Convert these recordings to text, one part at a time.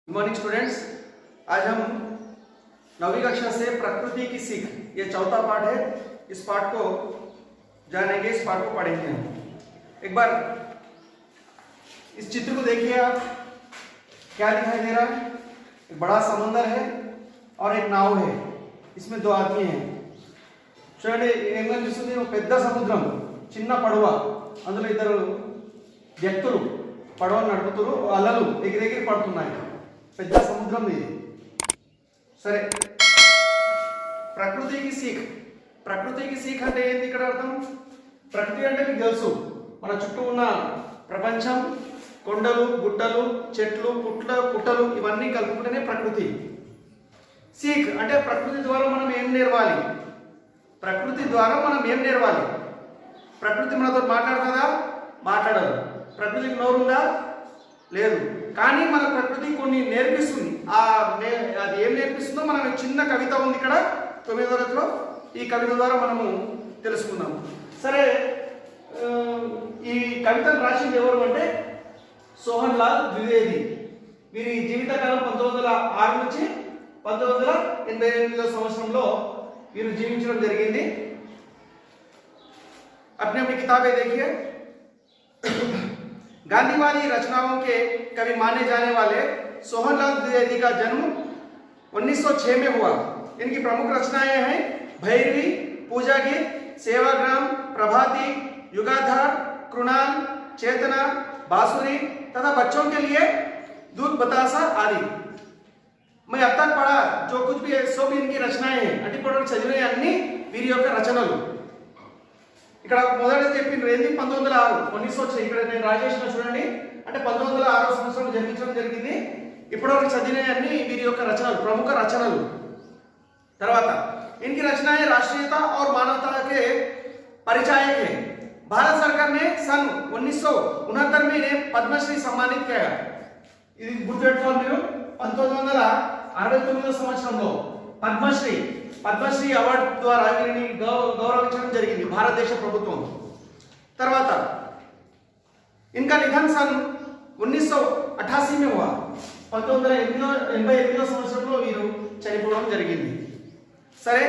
Good morning students. आज हम 9वीं कक्षा से प्रकृति की सीख ये चौथा पाठ है। इस पाठ को जानेंगे, इस पाठ को पढ़ेंगे हम। एक बार इस चित्र को देखिए आप, क्या दिखाई दे रहा है? एक बड़ा समंदर है और एक नाव है, इसमें दो आदमी हैं। చూడండి ఏం కనిపిస్తుంది? ఒక పెద్ద సముద్రం, చిన్న పడవ, అందులో ఇద్దరు వ్యక్తులు పడవను నడుపుతారు. అలలు ఎగిరెగిరి పడుతున్నాయి. పెద్ద సముద్రం ఇది. సరే, ప్రకృతికి సీక్ అంటే ఏంది ఇక్కడ అర్థం? ప్రకృతి అంటే మీకు తెలుసు, మన చుట్టూ ఉన్న ప్రపంచం, కొండలు, గుట్టలు, చెట్లు, పుట్టలు ఇవన్నీ కలుపుకుంటేనే ప్రకృతి. సీక్ అంటే ప్రకృతి ద్వారా మనం ఏం నేర్వాలి? ప్రకృతి మనతో మాట్లాడుతుందా? మాట్లాడదు. ప్రకృతికి నోరుందా? లేదు. కానీ మన ప్రకృతి కొన్ని నేర్పిస్తుంది. అది ఏం నేర్పిస్తుందో మనం చిన్న కవిత ఉంది ఇక్కడ 9వ తరగతిలో. ఈ కవిత ద్వారా మనము తెలుసుకుందాం. సరే, ఈ కవితను రాసింది ఎవరు అంటే సోహన్ లాల్ ద్వివేది. వీరి జీవితకాలం 1906 నుంచి 1988 సంవత్సరంలో వీరు జీవించడం జరిగింది. अपनी अपनी किताबें देखिए। गांधीवादी रचनाओं के कवि माने जाने वाले सोहनलाल द्विवेदी का जन्म 1906 में हुआ। इनकी प्रमुख रचनाएं हैं भैरवी, पूजा गीत, सेवाग्राम, प्रभाती, युगाधार, कृणाल, चेतना, बांसुरी तथा बच्चों के लिए दूध बतासा आदि। मैं अब तक पढ़ा जो कुछ भी है सब इनकी रचनाएं हैं. అంటే ఇప్పుడు చదివిన అన్ని వీరి యొక్క రచనలు. ఇక్కడ మొదట చెప్పిండ్రు ఏంది? 1906. ఇక్కడ నేను రాజేసిన చూడండి, అంటే 1906 సంవత్సరంలో జన్మించడం జరిగింది. ఇప్పటివరకు చదివిన అన్ని వీరి యొక్క రచనలు, ప్రముఖ రచనలు. తర్వాత इनकी रचनाएं राष्ट्रीयता और मानवता के परिचायक है. भारत सरकार ने सन 1969 में इन्हें पद्मश्री सम्मानित किया. ఇది గుర్తుపెట్టుకోవాలి మీరు. 1969 సంవత్సరంలో పద్మశ్రీ అవార్డు ద్వారా వీరిని గౌరవించడం జరిగింది భారతదేశ ప్రభుత్వం. తర్వాత इनका निधन सन 1988 में हुआ. 1988 సంవత్సరంలో వీరు చనిపోవడం జరిగింది. సరే,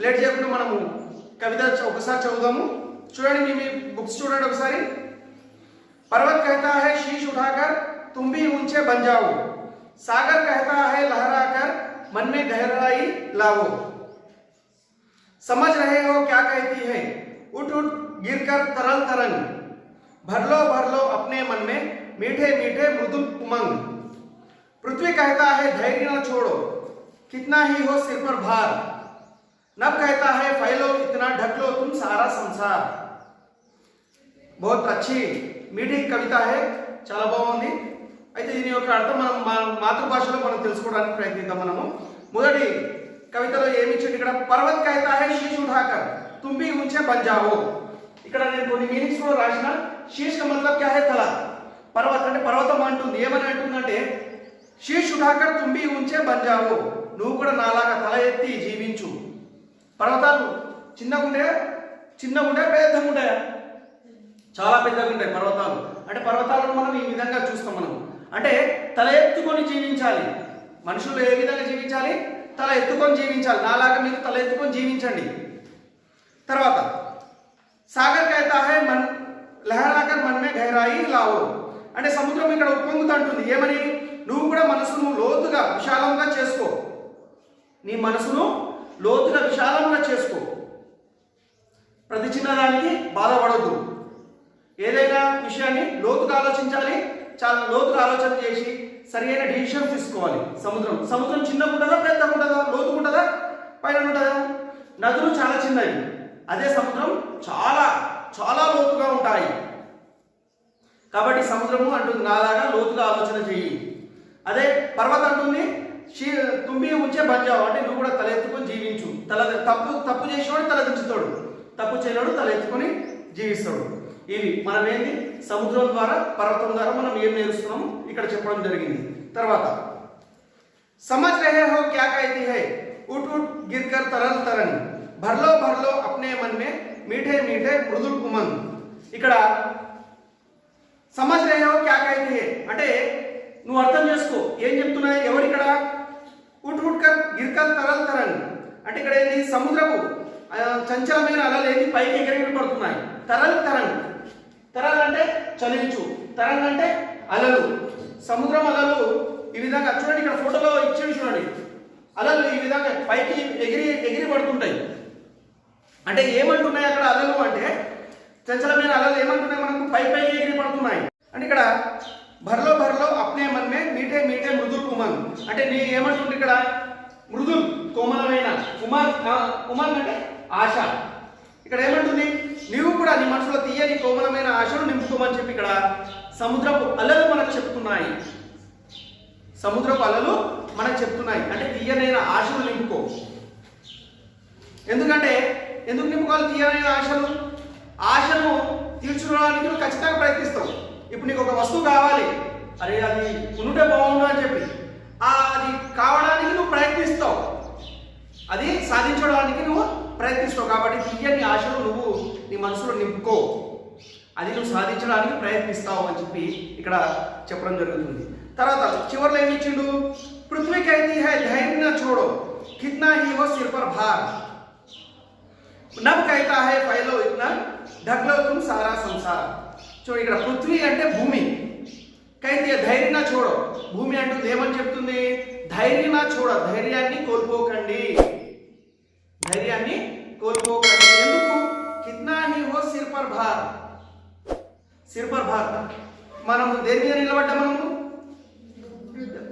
లేట్ చేయకుండా మనము కవిత ఒకసారి చదువుదాము. చూడండి, మీ బుక్స్ చూడండి ఒకసారి. पर्वत कहता है शीश उठाकर तुम भी ऊंचे बन जाओ, सागर कहता है लहराकर मन में गहराई लाओ, समझ रहे हो क्या कहती है उठ उठ गिरकर तरल तरंग, भर लो अपने मन में मीठे मीठे मृदुल उमंग, पृथ्वी कहता है धैर्य न छोड़ो कितना ही हो सिर पर भार, नभ कहता है फैलो इतना ढक लो तुम सारा संसार. बहुत अच्छी मीठी कविता है, చాలా బాగుంది. అయితే దీని యొక్క అర్థం మనం మాతృభాషలో మనం తెలుసుకోవడానికి ప్రయత్నిద్దాం. మనము మొదటి కవితలో ఏమి ఇచ్చింది? ఇక్కడ పర్వత్ कहता है शीश उठाकर तुम भी ऊंचे बन जाओ. ఇక్కడ నేను కొన్ని మీనింగ్స్ కూడా రాసిన. शीश का मतलब क्या है? తల. పర్వత్ అంటే పర్వతం అంటుంది. ఏమని అంటుందంటే शीश उठाकर तुम भी ऊंचे बन जाओ, నువ్వు కూడా నాలాగా తల ఎత్తి జీవించు. పర్వతాలు చిన్నగా ఉంటాయా? పెద్దగా ఉంటాయా? చాలా పెద్దగా ఉంటాయి పర్వతాలు. అంటే పర్వతాలను మనం ఈ విధంగా చూస్తాం. మనం అంటే తల ఎత్తుకొని జీవించాలి. మనుషులు ఏ విధంగా జీవించాలి? తల ఎత్తుకొని జీవించాలి. నాలాగా మీరు తల ఎత్తుకొని జీవించండి. తర్వాత సాగర్ कहता है मन लहराकर मन में गहराई लाओ, అంటే సముద్రం ఇక్కడ ఉప్పొంగుతుంటుంది. ఏమని? నువ్వు కూడా మనసును లోతుగా విశాలంగా చేసుకో. నీ మనసును లోతుగా విశాలంగా చేసుకో. ప్రతి చిన్నదానికి బాధపడొద్దు. ఏదైనా విషయాన్ని లోతుగా ఆలోచించాలి. చాలా లోతుగా ఆలోచన చేసి సరైన డిసిషన్ తీసుకోవాలి. సముద్రం చిన్నగా ఉంటుందా? పెద్దగా ఉంటుందా? లోతుగా ఉంటుందా? పైన ఉంటుందా? నదులు చాలా చిన్నవి, అదే సముద్రం చాలా చాలా లోతుగా ఉంటాయి. కాబట్టి సముద్రము అంటుంది నాలాగా లోతుగా ఆలోచన చెయ్యి. అదే పర్వతం అంటుంది తుంబి ఉంచే బంజావు, అంటే నువ్వు కూడా తల ఎత్తుకొని జీవించు. తప్పు చేసేవాడు తల దించుతాడు, తప్పు చేయలేడు తల ఎత్తుకొని జీవిస్తాడు. ఇవి మనం ఏంది సముద్రం ద్వారా పర్వతం ద్వారా మనం ఏం నేర్చుకున్నాము ఇక్కడ చెప్పడం జరిగింది. తర్వాత समझ रहे हो क्या कहती है उठ उठ गिरकर तरल तरंग, भर लो अपने मन में मीठे मीठे मृदुल उमंग. ఇక్కడ समझ रहे हो क्या कहती है అంటే నువ్వు అర్థం చేసుకో ఏం చెప్తుంది అంటే ఇక్కడ ఏంది సముద్రపు చంచలమైన అలలు ఏంది పైకి ఎగిరి పడుతున్నాయి. తరంగ్ తరంగ్, తరంగ్ అంటే చలించు, తరంగ్ అంటే అలలు. సముద్రం అలలు ఈ విధంగా చూడండి, ఇక్కడ ఫోటోలో ఇచ్చేవి చూడండి, అలలు ఈ విధంగా పైకి ఎగిరి పడుతుంటాయి. అంటే ఏమంటున్నాయి అక్కడ అలలు అంటే చంచలమైన అలలు ఏమంటున్నాయి మనకు పైకి ఎగిరి పడుతున్నాయి. అంటే ఇక్కడ భర్లో భర్లో అప్నే మన్ మే మీఠే మీఠే మృదుల్ ఉమంగ్ అంటే నీ ఏమంటుంది ఇక్కడ మృదుల్ కోమలమైన, ఉమంగ్ అంటే ఆశ. ఇక్కడ ఏమంటుంది నీవు కూడా నీ మనసులో తీయని కోమలమైన ఆశను నింపుకోమని చెప్పి ఇక్కడ సముద్రపు అలలు మనకు చెప్తున్నాయి. సముద్రపు అలలు మనకు చెప్తున్నాయి అంటే తీయనైన ఆశను నింపుకో. ఎందుకంటే ఎందుకు నింపుకోవాలి తీయనైన ఆశను? ఆశను తీర్చుకోవడానికి నువ్వు ఖచ్చితంగా ప్రయత్నిస్తావు. ఇప్పుడు నీకు ఒక వస్తువు కావాలి, అరే అది ఉంటే బాగుండు అని చెప్పి అది కావడానికి నువ్వు ప్రయత్నిస్తావు, అది సాధించడానికి నువ్వు ప్రయత్నిస్తావు. కాబట్టి తీయని ఆశను నువ్వు నీ మనసులో నింపుకో, అది నువ్వు సాధించడానికి ప్రయత్నిస్తావు అని చెప్పి ఇక్కడ చెప్పడం జరుగుతుంది. తర్వాత చివరిలో ఏమి ఇచ్చిండు? పృథ్వీ కైతీ హై ధైర్య छोड़ो कितना ही हो सिर पर भार नभ कहता है फैलो इतना ढक लो तुम सारा संसार. చూడండి ఇక్కడ పృథ్వీ అంటే భూమి, కైతే ధైర్య छोड़ो భూమి అంటుంది ఏమని చెప్తుంది? ధైర్య छोड़ो ధైర్యాన్ని కోల్పోకండి, ధైర్యాన్ని కోల్పోకండి. ఎందుకు? कितना ही हो सिर पर भार, సిర్ పర్ భార్ మనం దేని మీద నిలబడ్డాం? మనము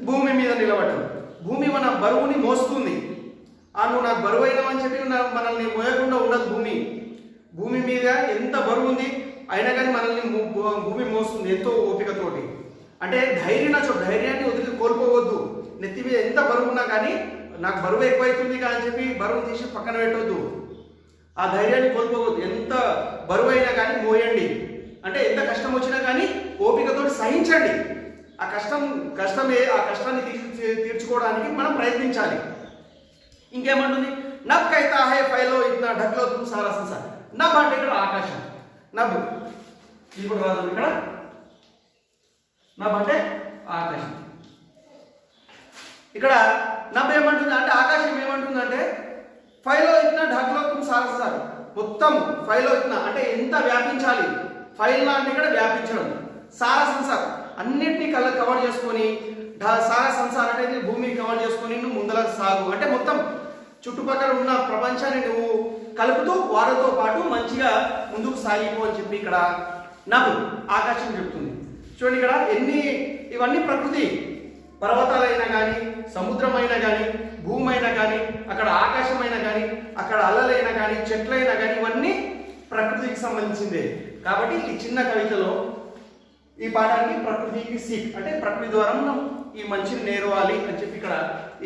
భూమి మీద నిలబడ్డాం. భూమి మన బరువుని మోస్తుంది. నువ్వు నాకు బరువు అయినావని చెప్పి మనల్ని మోయకుండా ఉండదు భూమి. భూమి మీద ఎంత బరువు ఉంది అయినా కానీ మనల్ని భూమి మోస్తుంది ఎంతో ఓపికతోటి. అంటే ధైర్యాన్ని వదిలి కోల్పోవద్దు. నెత్తి మీద ఎంత బరువు ఉన్నా కానీ నాకు బరువు ఎక్కువైతుంది కానీ చెప్పి బరువు తీసి పక్కన పెట్టవద్దు. ఆ ధైర్యాన్ని కోల్పోవద్దు. ఎంత బరువు అయినా కానీ మోయండి. అంటే ఎంత కష్టం వచ్చినా కానీ ఓపికతో సహించండి. ఆ కష్టాన్ని తీర్చుకోవడానికి మనం ప్రయత్నించాలి. ఇంకేమంటుంది? నబ్ కైతా హై ఫైలో ఇట్లా ఢక్లో తుమ్ సారా సంసార్. నబ్ అంటే ఇక్కడ ఆకాశం, నబ్ ఇప్పుడు రాదు ఇక్కడ. నబ్ అంటే ఆకాశం. ఇక్కడ నబ్ ఏమంటుంది అంటే ఆకాశం ఏమంటుంది అంటే ఫైలో ఇట్లా ఢక్లో తుమ్ సారా సంసార్, మొత్తం ఫైలో ఇట్లా అంటే ఎంత వ్యాపించాలి. ఫైల్ అంటే ఇక్కడ వ్యాపించడం. సారా సంసార్ అన్నిటినీ కవర్ చేసుకొని, సారా సంసార్ అంటే భూమిని కవర్ చేసుకొని నువ్వు ముందరకు సాగు. అంటే మొత్తం చుట్టుపక్కల ఉన్న ప్రపంచాన్ని నువ్వు కలుపుతూ వారితో పాటు మంచిగా ముందుకు సాగిపో అని చెప్పి ఇక్కడ నబ్ ఆకాశం చెప్తుంది. చూడండి ఇక్కడ ఇవన్నీ ప్రకృతి, పర్వతాలైనా కానీ, సముద్రమైనా కానీ, భూమి అయినా కానీ, అక్కడ ఆకాశమైనా కానీ, అక్కడ అలలైనా కానీ, చెట్లైనా కానీ ఇవన్నీ ప్రకృతికి సంబంధించిందే. కాబట్టి ఈ చిన్న కవితలో ఈ పాఠానికి ప్రకృతికి సీక్ అంటే ప్రకృతి ద్వారా మనం ఈ మంచిని నేర్వాలి అని చెప్పి ఇక్కడ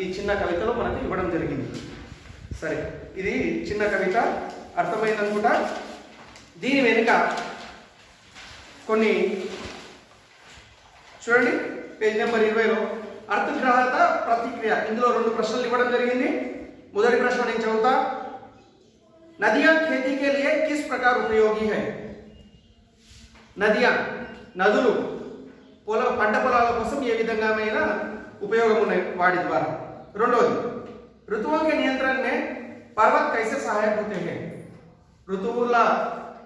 ఈ చిన్న కవితలో మనకు ఇవ్వడం జరిగింది. సరే, ఇది చిన్న కవిత అర్థమైందనుకుంటా. దీని వెనుక కొన్ని చూడండి, పేజ్ నెంబర్ 20లో అర్థగ్రహత ప్రతిక్రియ, ఇందులో 2 ప్రశ్నలు ఇవ్వడం జరిగింది. మొదటి ప్రశ్న నేను చదువుతా. నదియా खेती के लिए किस प्रकार उपयोगी है? నదియా నదులు పంట పొలాల కోసం ఏ విధంగామైన ఉపయోగం ఉన్నాయి వాటి ద్వారా. రెండవది ఋతువుల నియంత్రణ మే పర్వత్ కైసే సహాయక होते हैं? ఋతువుల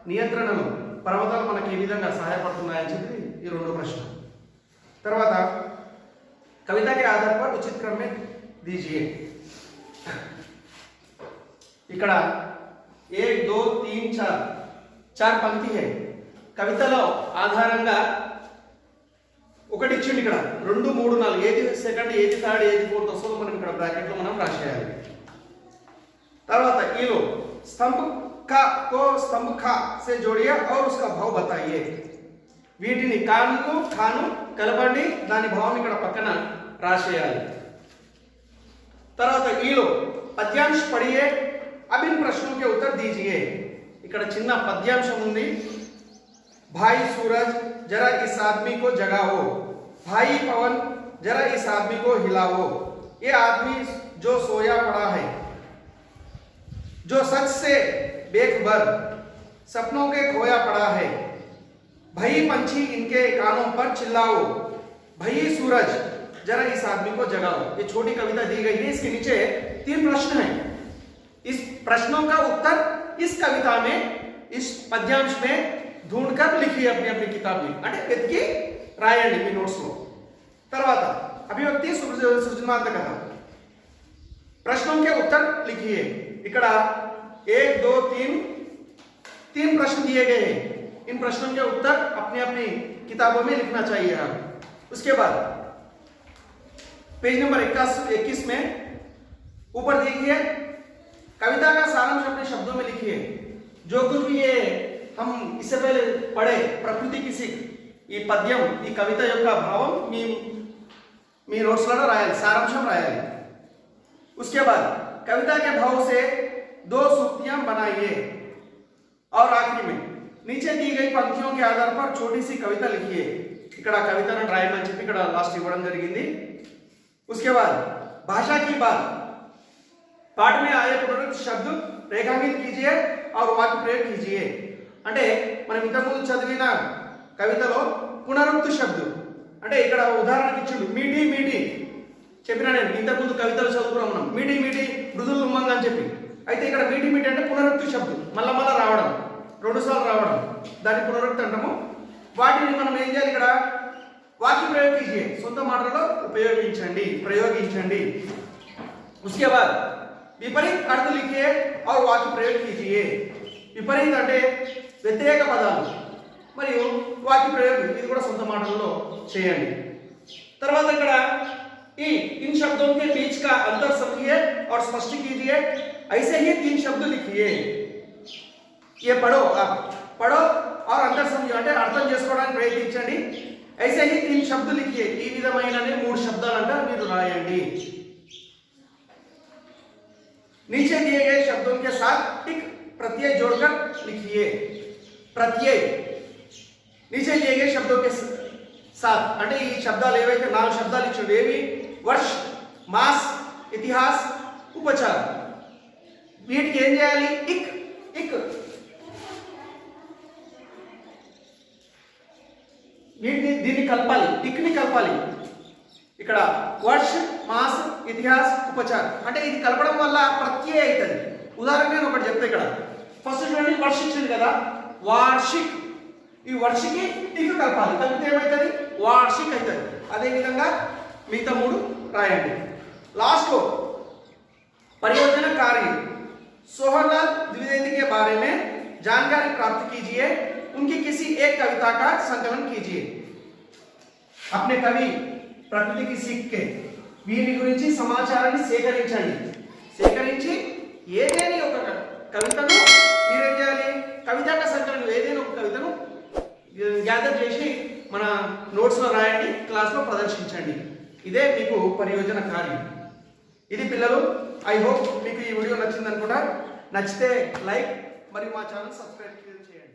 నియంత్రణలో పర్వతాలు మనకి ఏ విధంగా సహాయపడుతున్నాయని చెప్పి ఈ 2 ప్రశ్నలు. తర్వాత కవిత के आधार पर उचित क्रम में दीजिए. ఇక్కడ 1 2 3 4 పంక్తి है. కవితలో ఆధారంగా ఒకటి ఇచ్చింది. ఇక్కడ 2 3 4 ఏది సెకండ్, ఏది థర్డ్, ఏది ఫోర్త్ వస్తుందో మనం ఇక్కడ బ్రాకెట్ లో మనం రాసేయాలి. తర్వాత ఈలో स्तंभ का को स्तंभ खा से जोड़िए और उसका भाव बताइए. వీటిని ఖాను కలపండి, దాని భావం ఇక్కడ పక్కన రాసేయాలి. తర్వాత ఈలో పద్యాంశ పడియే अब इन प्रश्नों के उत्तर दीजिए. ఇక్కడ చిన్న పద్యాంశం ఉంది. भाई सूरज जरा इस आदमी को जगाओ, भाई पवन जरा इस आदमी को हिलाओ, ये आदमी जो सोया पड़ा है, जो सच से बेखबर सपनों के खोया पड़ा है, भाई पंछी इनके कानों पर चिल्लाओ, भाई सूरज जरा इस आदमी को जगाओ. ये छोटी कविता दी गई है. इसके नीचे 3 प्रश्न हैं. प्रश्नों का उत्तर इस कविता में, इस पद्यांश में ढूंढकर लिखिए अपनी अपनी किताब में, అంటే వెతికి రాయండి మీ నోట్స్ లో. తర్వాత अभिव्यक्ति सृजनात्मकता, प्रश्नों के उत्तर लिखिए. ఇక్కడ 1 2 3 प्रश्न दिए गए हैं. इन प्रश्नों के उत्तर अपनी अपनी किताबों में लिखना चाहिए आप. उसके बाद पेज नंबर 21 में ऊपर देखिए, कविता का सारांश अपने शब्दों में लिखिए. जो कुछ भी ये हम इससे पहले पढ़े प्रकृति की सीख, ఈ పద్యం, ఈ కవిత యొక్క భావం మీ నోట్స్ లలో రాయాలి, సారాంశం రాయాలి. उसके बाद कविता के भाव से 2 सूक्तियां बनाइए और आखिरी में नीचे दी गई पंक्तियों के आधार पर छोटी सी कविता लिखिए. ఇక్కడ కవితను రాయమని చెప్పి ఇక్కడ లాస్ట్ ఇవ్వడం జరిగింది. उसके बाद भाषा की बात, पाठ में आए पुनरुक्त शब्द रेखांकित कीजिए और वाक्य प्रयोग कीजिए. అంటే మనం ఇంతకుముందు చదివిన కవితలో పునరుక్తి శబ్దం అంటే ఇక్కడ ఉదాహరణకి ఇచ్చిండు మీటి మీటి చెప్పినా, నేను ఇంతకుముందు కవితలు చదువుకున్నాం మనం, మీటి మీటి మృదులు ఉమ్మంగా అని చెప్పి. అయితే ఇక్కడ మీటి మీటి అంటే పునరుక్తి శబ్దం, మళ్ళా మళ్ళా రావడం, 2 సార్లు రావడం, దాన్ని పునరుక్తి అంటాము. వాటిని మనం ఏం చేయాలి, ఇక్కడ వాక్య ప్రయోగ कीजिए, సొంత మాటలలో ప్రయోగించండి. उसके बाद विपरीत अर्थ लिखिए और वाक्य प्रयोग कीजिए. విపరీత అంటే వ్యతిరేక పదాలు మరియు వాక్య ప్రయోగం, ఇది కూడా సొంత మాటలలో చేయండి. తర్వాత ఇక్కడ इन शब्दों के बीच का अंतर समझिए और स्पष्ट कीजिए. ऐसे ही 3 शब्द लिखिए. ये पढ़ो, आप पढ़ो और अंतर समझिए అంటే అర్థం చేసుకోవడానికి ప్రయత్నించండి. ऐसे ही 3 शब्द लिखिए. ఈ విధమైననే 3 శబ్దాలంట మీరు రాయండి. नीचे दिए गए शब्दों के साथ टिक प्रत्यय जोड़कर लिखिए. प्रत्यय नीचे दिए गए शब्दों के साथ అంటే ఈ శబ్దాలు ఏవైతే 4 శబ్దాలు ఇచ్చాడు, ఏవి, వర్ష్, మాస్, ఇతిహాస్, ఉపచార్. వీటికి ఏం చేయాలి, ఇక్ దీన్ని కలపాలి, ఇక్ని కలపాలి. ఇక్కడ వర్ష్, మాస్, ఇతిహాస్, ఉపచార్ అంటే ఇది కలపడం వల్ల ప్రత్యయ అవుతుంది. ఉదాహరణ నేను ఒకటి చెప్తా. ఇక్కడ ఫస్ట్ చూడండి, వర్ష్ ఇచ్చింది కదా, వార్షిక్. ఈ వర్షికి ఇక కలపాలి, కలిపితే ఏమవుతుంది, వార్షిక్ అవుతుంది. అదేవిధంగా మిగతా 3 రాయండి. लास्ट को परियोजना कार्य सोहरलाल द्विवेदी के बारे में जानकारी प्राप्त कीजिए. उनकी किसी एक कविता का संकलन कीजिए. अपने कवि प्रकृति की सीख के వీరి గురించి సమాచారాన్ని సేకరించి ఏదైనా ఒక కవితను మీరేం చేయాలి, కవితాక సంకలనం ఏదైనా ఒక కవితను గ్యాదర్ చేసి మన నోట్స్ లో రాయండి, క్లాస్ లో ప్రదర్శించండి. ఇదే మీకు పరియోజన కార్యం. ఇది పిల్లలు, ఐ హోప్ మీకు ఈ వీడియో నచ్చింది అనుకుంటా. నచ్చితే లైక్ మరియు మా ఛానల్ సబ్స్క్రైబ్ చేయండి.